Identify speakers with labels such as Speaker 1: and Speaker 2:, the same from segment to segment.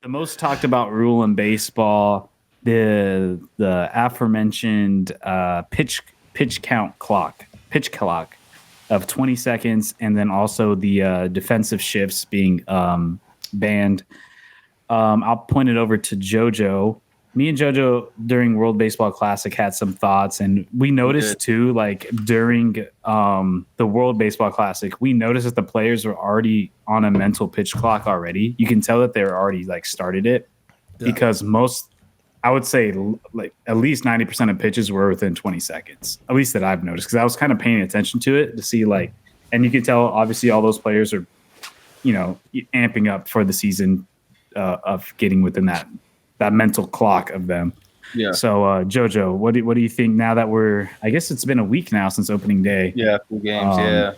Speaker 1: The most talked about rule in baseball, the aforementioned pitch clock of 20 seconds, and then also the defensive shifts being banned. I'll point it over to JoJo. Me and JoJo during World Baseball Classic had some thoughts, and we noticed too, like during the World Baseball Classic, we noticed that the players were already on a mental pitch clock already. You can tell that they're already like started it because I would say like at least 90% of pitches were within 20 seconds, at least that I've noticed, because I was kind of paying attention to it to see like, and you can tell obviously all those players are, amping up for the season of getting within that mental clock of them.
Speaker 2: Yeah.
Speaker 1: So, Jojo, what do you think now that I guess it's been a week now since opening day?
Speaker 2: Yeah, 2 games. Yeah.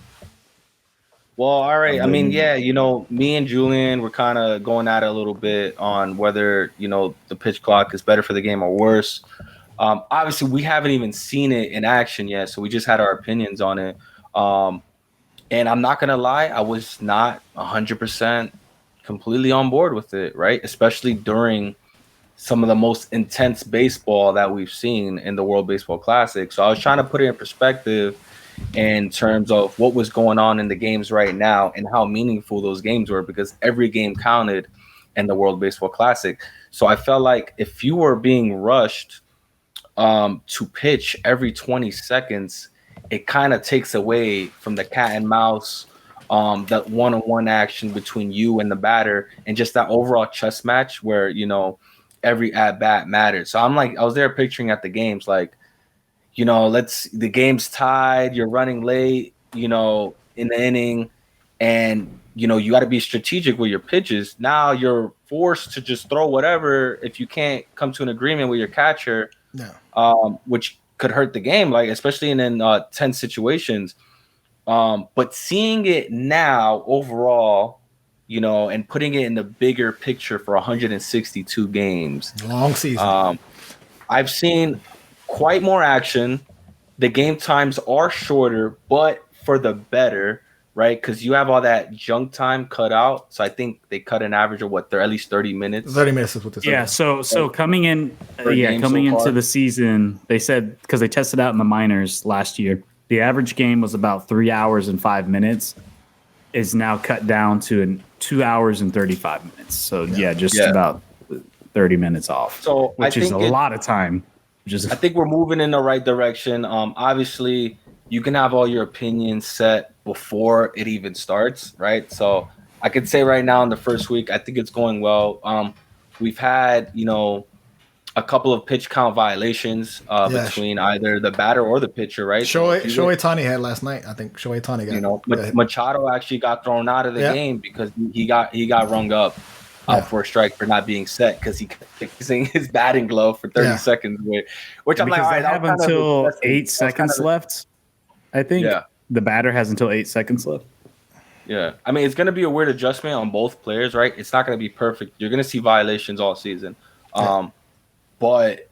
Speaker 2: Well, all right. I mean, yeah, me and Julian were kind of going at it a little bit on whether, the pitch clock is better for the game or worse. Obviously, we haven't even seen it in action yet, so we just had our opinions on it. And I'm not going to lie, I was not 100% completely on board with it, right? Especially during some of the most intense baseball that we've seen in the World Baseball Classic. So I was trying to put it in perspective in terms of what was going on in the games right now and how meaningful those games were, because every game counted in the World Baseball Classic. So I felt like if you were being rushed to pitch every 20 seconds, it kind of takes away from the cat and mouse, that one-on-one action between you and the batter, and just that overall chess match where, every at bat mattered. So I was there picturing at the games, like, the game's tied, you're running late, in the inning, and, you got to be strategic with your pitches. Now you're forced to just throw whatever if you can't come to an agreement with your catcher, which could hurt the game, like especially in tense situations. But seeing it now overall, and putting it in the bigger picture for 162 games.
Speaker 3: Long season.
Speaker 2: I've seen quite more action. The game times are shorter, but for the better, right? Because you have all that junk time cut out. So I think they cut an average of they're at least 30 minutes.
Speaker 3: 30 minutes is what they said.
Speaker 1: Yeah, so coming in, coming into the season, they said, because they tested out in the minors last year, the average game was about 3 hours and 5 minutes. Is now cut down to 2 hours and 35 minutes. So about 30 minutes off. So which is a lot of time.
Speaker 2: I think we're moving in the right direction. Obviously, you can have all your opinions set before it even starts, right? So I could say right now in the first week, I think it's going well. We've had, a couple of pitch count violations between either the batter or the pitcher, right?
Speaker 3: Shohei Ohtani had last night. I think Shohei Ohtani got
Speaker 2: Machado actually got thrown out of the game because he got rung up for a strike for not being set because he kept fixing his batting glove for 30 seconds away. Which I'm like, all right,
Speaker 1: they have until 8 seconds left. I think the batter has until 8 seconds left.
Speaker 2: Yeah, I mean, it's going to be a weird adjustment on both players, right? It's not going to be perfect. You're going to see violations all season. But,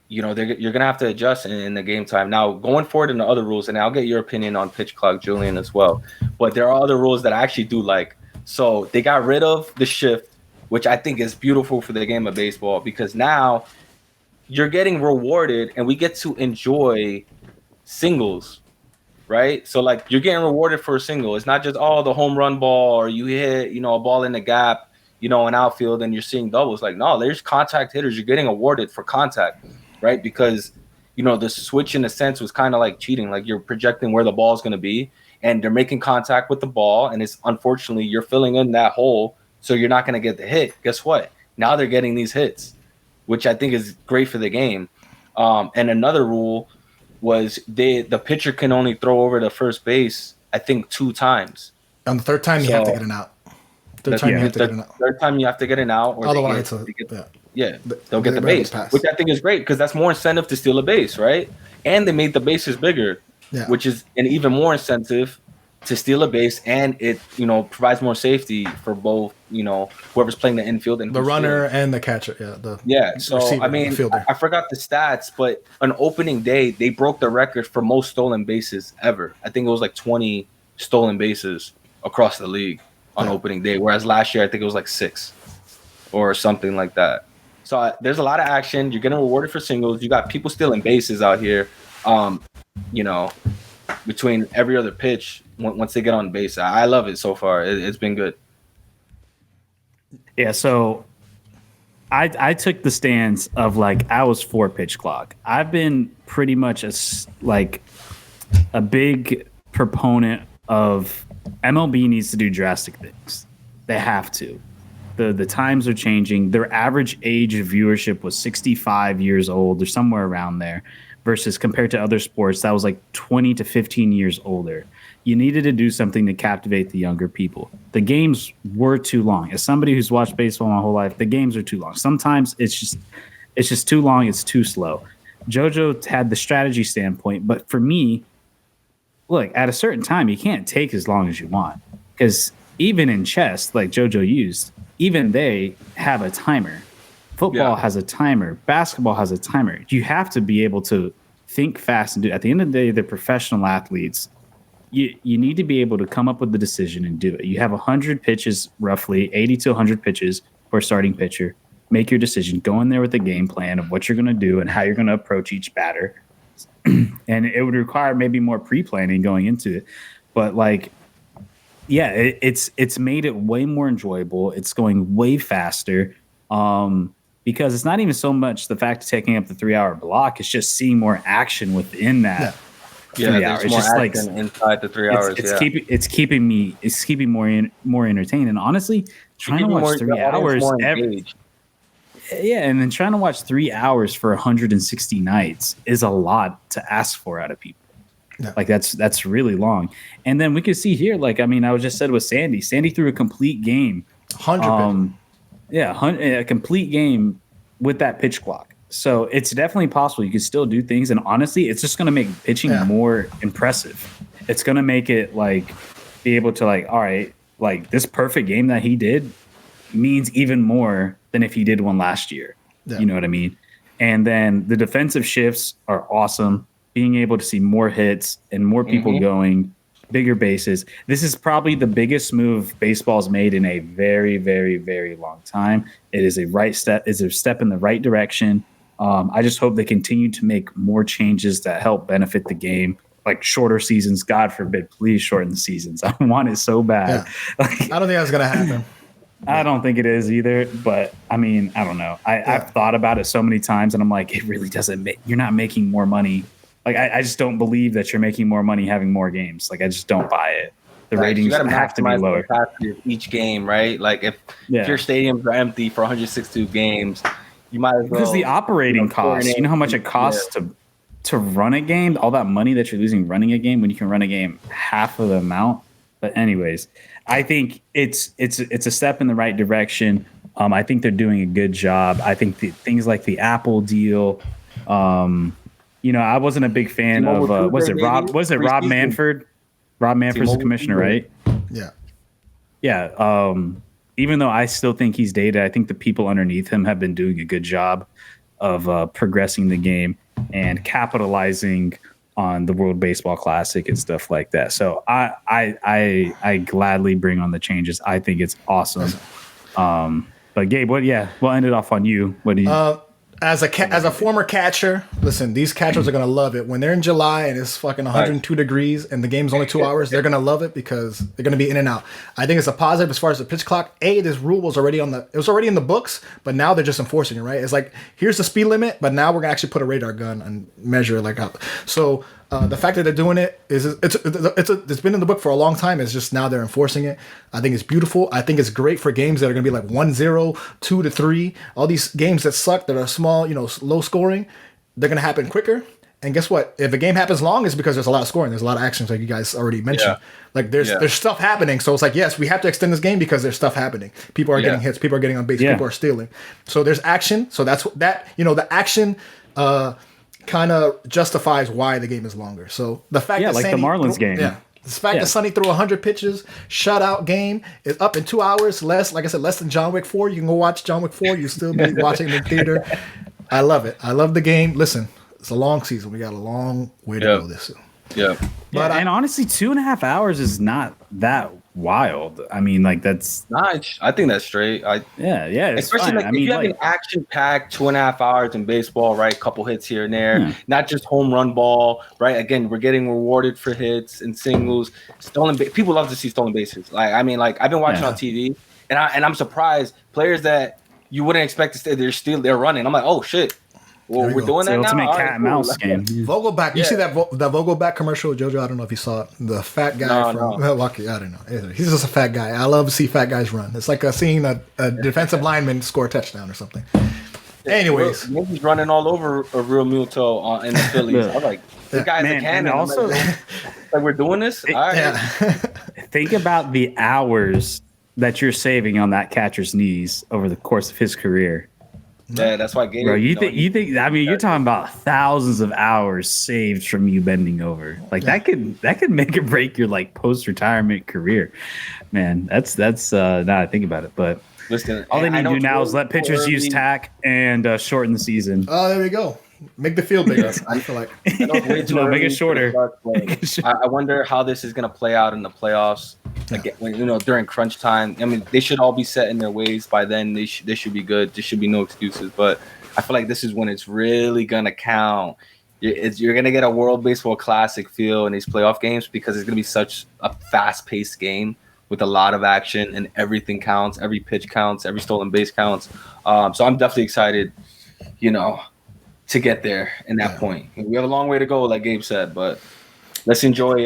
Speaker 2: you're going to have to adjust in the game time. Now, going forward in the other rules, and I'll get your opinion on pitch clock, Julian, as well. But there are other rules that I actually do like. So they got rid of the shift, which I think is beautiful for the game of baseball, because now you're getting rewarded and we get to enjoy singles, right? So, like, you're getting rewarded for a single. It's not just, the home run ball or you hit, a ball in the gap, in outfield and you're seeing doubles. Like, no, there's contact hitters. You're getting awarded for contact, right? Because, the switch in a sense was kind of like cheating. Like, you're projecting where the ball is going to be and they're making contact with the ball. And it's unfortunately you're filling in that hole. So you're not going to get the hit. Guess what? Now they're getting these hits, which I think is great for the game. And another rule was the pitcher can only throw over to first base, I think, 2 times.
Speaker 3: On the third time, you have to get an out. Third time
Speaker 2: you have to get an out. Or
Speaker 3: otherwise,
Speaker 2: they'll get the base, which I think is great because that's more incentive to steal a base, right? And they made the bases bigger, which is an even more incentive to steal a base, and it provides more safety for both whoever's playing the infield and
Speaker 3: the runner and the catcher.
Speaker 2: So receiver, I mean, I forgot the stats, but on opening day they broke the record for most stolen bases ever. I think it was like 20 stolen bases across the league on opening day, whereas last year I think it was like 6. or something like that. So there's a lot of action. You're getting rewarded for singles. You got people stealing bases out here. You know, between every other pitch once they get on base. I love it so far. It's been good.
Speaker 1: Yeah, so I took the stance of like I was for pitch clock. I've been pretty much a big proponent of MLB needs to do drastic things. They have to. The times are changing. Their average age of viewership was 65 years old or somewhere around there, versus compared to other sports that was like 20 to 15 years older. You needed to do something to captivate the younger people. The games were too long. As somebody who's watched baseball my whole life, the games are too long. Sometimes it's just too long. It's too slow. JoJo had the strategy standpoint, but for me, look, at a certain time, you can't take as long as you want, because even in chess, like JoJo used, even they have a timer. Football has a timer. Basketball has a timer. You have to be able to think fast and do it. At the end of the day, they're professional athletes. You need to be able to come up with the decision and do it. You have 100 pitches, roughly 80 to 100 pitches for a starting pitcher. Make your decision. Go in there with a game plan of what you're going to do and how you're going to approach each batter. And it would require maybe more pre-planning going into it. But like, yeah, it's made it way more enjoyable. It's going way faster. Because it's not even so much the fact of taking up the 3-hour block. It's just seeing more action within that.
Speaker 3: Yeah.
Speaker 1: 3 hours. It's just like
Speaker 2: inside the 3 hours.
Speaker 1: It's keeping me more entertained. And honestly, trying to watch 3 hours and then trying to watch 3 hours for 160 nights is a lot to ask for out of people. Yeah. Like that's really long. And then we could see here, like, I mean, I was just said with Sandy. Sandy threw a complete game.
Speaker 3: 100.
Speaker 1: A complete game with that pitch clock. So it's definitely possible. You can still do things. And honestly, it's just going to make pitching more impressive. It's going to make it like be able to like, all right, like this perfect game that he did means even more than if he did one last year. Yeah. You know what I mean? And then the defensive shifts are awesome. Being able to see more hits and more people going, bigger bases. This is probably the biggest move baseball's made in a very, very, very long time. It is a step in the right direction. I just hope they continue to make more changes that help benefit the game, like shorter seasons. God forbid, please shorten the seasons. I want it so bad.
Speaker 3: Yeah. I don't think that's going to happen.
Speaker 1: I don't think it is either, but I mean, I don't know. I've thought about it so many times, and I'm like, it really doesn't you're not making more money. Like, I just don't believe that you're making more money having more games. Like, I just don't buy it. The ratings have to be lower.
Speaker 2: Each game, right? Like, if your stadiums are empty for 162 games, you might as well.
Speaker 1: Because the operating costs, you know how much it costs to run a game? All that money that you're losing running a game when you can run a game half of the amount. But anyways, I think it's a step in the right direction. I think they're doing a good job. I think things like the Apple deal, you know, I wasn't a big fan of Rob Manfred? Rob Manfred's the commissioner, right?
Speaker 3: Yeah.
Speaker 1: Yeah. Even though I still think he's dated, I think the people underneath him have been doing a good job of progressing the game and capitalizing on the World Baseball Classic and stuff like that. So I gladly bring on the changes. I think it's awesome. But Gabe, we'll end it off on you. What do you?
Speaker 3: As a former catcher, listen, these catchers are going to love it. When they're in July and it's fucking 102 degrees and the game's only 2 hours, they're going to love it because they're going to be in and out. I think it's a positive as far as the pitch clock. This rule was already in the books, but now they're just enforcing it, right? It's like, here's the speed limit, but now we're going to actually put a radar gun and measure it like up. So the fact that they're doing it it's been in the book for a long time. It's just now they're enforcing it. I think it's beautiful. I think it's great for games that are going to be like 1-0, 2-3. All these games that suck, that are small, low scoring, they're going to happen quicker. And guess what? If a game happens long, it's because there's a lot of scoring. There's a lot of actions, like you guys already mentioned. Yeah. Like there's stuff happening. So it's like, yes, we have to extend this game because there's stuff happening. People are getting hits. People are getting on base. People are stealing. So there's action. So that's that. The action kind of justifies why the game is longer. So the fact that
Speaker 1: like the Marlins game.
Speaker 3: Yeah. The fact that Sonny threw 100 pitches, shutout game, is up in 2 hours, less than John Wick 4. You can go watch John Wick 4. You still be watching in the theater. I love it. I love the game. Listen, it's a long season. We got a long way to go this.
Speaker 2: Yeah.
Speaker 1: But and honestly, 2.5 hours is not that wild. I mean, like that's
Speaker 2: Nice. I think that's straight.
Speaker 1: yeah, it's
Speaker 2: Especially
Speaker 1: fine.
Speaker 2: like
Speaker 1: I
Speaker 2: if
Speaker 1: mean,
Speaker 2: you have
Speaker 1: like
Speaker 2: an action-packed 2.5 hours in baseball, right? Couple hits here and there,
Speaker 1: Yeah.
Speaker 2: not just home run ball, right? Again, we're getting rewarded for hits and singles. People love to see stolen bases. Like I mean, like I've been watching on TV, and I'm surprised players that you wouldn't expect to stay. They're running. I'm like, oh shit. Well,
Speaker 3: There you
Speaker 2: we're
Speaker 3: go.
Speaker 2: doing
Speaker 1: it's the
Speaker 2: that now.
Speaker 1: ultimate
Speaker 2: All
Speaker 1: cat
Speaker 2: right,
Speaker 1: and
Speaker 2: cool.
Speaker 1: mouse game.
Speaker 3: Vogelback, you see that Vogelback commercial, Jojo? I don't know if you saw it. The fat guy from Milwaukee. I don't know. He's just a fat guy. I love to see fat guys run. It's like seeing a defensive lineman score a touchdown or something. Anyways,
Speaker 2: he's running all over a real Muto in the Phillies. I'm like, this guy's a cannon.
Speaker 1: And also,
Speaker 2: like we're doing this. All right.
Speaker 1: Think about the hours that you're saving on that catcher's knees over the course of his career.
Speaker 2: Yeah, that's why. Gabe,
Speaker 1: Bro, you think? I mean, you're talking about thousands of hours saved from you bending over. Like that could make or break your like post-retirement career, man. That's now I think about it. But
Speaker 2: listen,
Speaker 1: all they need to do now is let pitchers use tack and shorten the season.
Speaker 3: Oh, there we go. Make the field bigger. I feel like
Speaker 2: way too
Speaker 1: make it shorter.
Speaker 2: I wonder how this is going to play out in the playoffs. Again, when, during crunch time. I mean, they should all be set in their ways by then. They should be good. There should be no excuses. But I feel like this is when it's really going to count. You're going to get a World Baseball Classic feel in these playoff games because it's going to be such a fast-paced game with a lot of action and everything counts. Every pitch counts. Every stolen base counts. So I'm definitely excited, to get there in that point. We have a long way to go, like Gabe said, but let's enjoy